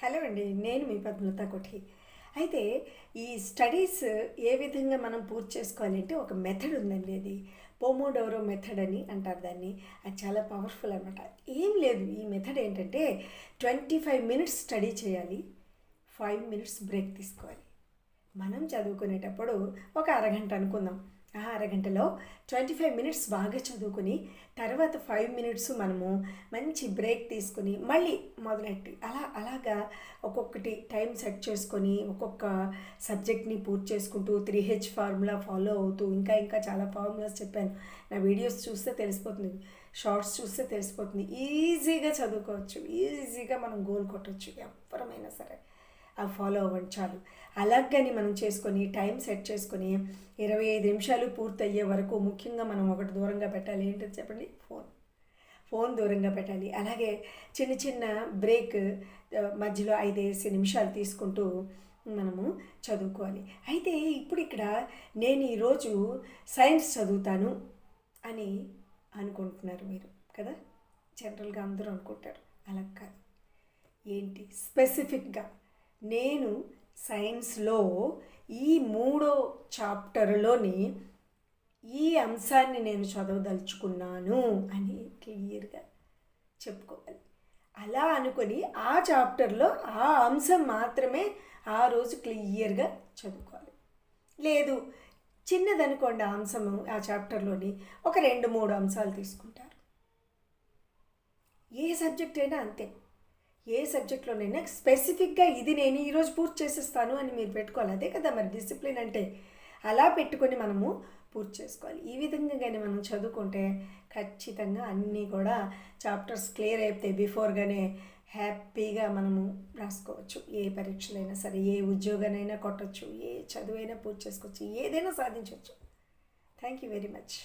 Hello అండి, నేను మీ పద్మలత కొఠి. అయితే ఈ స్టడీస్ ఏ విధంగా మనం పూర్తి చేసుకోవాలంటే ఒక మెథడ్ ఉందండి. అది పోమోడోరో మెథడ్ అని అంటారు దాన్ని. అది చాలా పవర్ఫుల్ అనమాట. ఏం లేదు, ఈ మెథడ్ ఏంటంటే 25 మినిట్స్ స్టడీ చేయాలి, 5 మినిట్స్ బ్రేక్ తీసుకోవాలి. మనం చదువుకునేటప్పుడు ఒక అరగంట అనుకుందాం. ఆ అరగంటలో 25 మినిట్స్ బాగా చదువుకుని తర్వాత 5 మినిట్స్ మనము మంచి బ్రేక్ తీసుకుని మళ్ళీ మొదలెట్టి అలాగా ఒక్కొక్కటి టైం సెట్ చేసుకొని ఒక్కొక్క సబ్జెక్ట్ని పూర్తి చేసుకుంటూ 3H ఫార్ములా ఫాలో అవుతూ ఇంకా చాలా ఫార్ములాస్ చెప్పాను. నా వీడియోస్ చూస్తే తెలిసిపోతుంది, షార్ట్స్ చూస్తే తెలిసిపోతుంది. ఈజీగా చదువుకోవచ్చు, ఈజీగా మనం గోల్ కొట్టవచ్చు ఎవరమైనా సరే. అవి ఫాలో అవ్వండి చాలు. అలాగని మనం చేసుకొని టైం సెట్ చేసుకొని 25 నిమిషాలు పూర్తయ్యే వరకు ముఖ్యంగా మనం ఒకటి దూరంగా పెట్టాలి. ఏంటని చెప్పండి, ఫోన్ దూరంగా పెట్టాలి. అలాగే చిన్న బ్రేక్ మధ్యలో 5 నిమిషాలు తీసుకుంటూ మనము చదువుకోవాలి. అయితే ఇప్పుడు ఇక్కడ నేను ఈరోజు సైన్స్ చదువుతాను అని అనుకుంటున్నారు మీరు కదా, జనరల్గా అందరూ అనుకుంటారు. అలా కాదు. ఏంటి స్పెసిఫిక్గా నేను సైన్స్లో ఈ 3వ చాప్టర్లోని ఈ అంశాన్ని నేను చదవదలుచుకున్నాను అని క్లియర్గా చెప్పుకోవాలి. అలా అనుకొని ఆ చాప్టర్లో ఆ అంశం మాత్రమే ఆ రోజు క్లియర్గా చదువుకోవాలి. లేదు చిన్నదనుకోండి ఆ అంశము, ఆ చాప్టర్లోని ఒక 2-3 అంశాలు తీసుకుంటారు. ఏ సబ్జెక్ట్ అయినా అంతే. ఏ సబ్జెక్ట్లోనైనా స్పెసిఫిక్గా ఇది నేను ఈరోజు పూర్తి చేసేస్తాను అని మీరు పెట్టుకోవాలి. అదే కదా మరి డిసిప్లిన్ అంటే. అలా పెట్టుకొని మనము పూర్తి చేసుకోవాలి. ఈ విధంగా కానీ మనం చదువుకుంటే ఖచ్చితంగా అన్నీ కూడా చాప్టర్స్ క్లియర్ అయిపోతే బిఫోర్గానే హ్యాపీగా మనము రాసుకోవచ్చు. ఏ పరీక్షలైనా సరే, ఏ ఉద్యోగానైనా కొట్టచ్చు, ఏ చదువైనా పూర్తి చేసుకోవచ్చు, ఏదైనా సాధించవచ్చు. Thank you very much.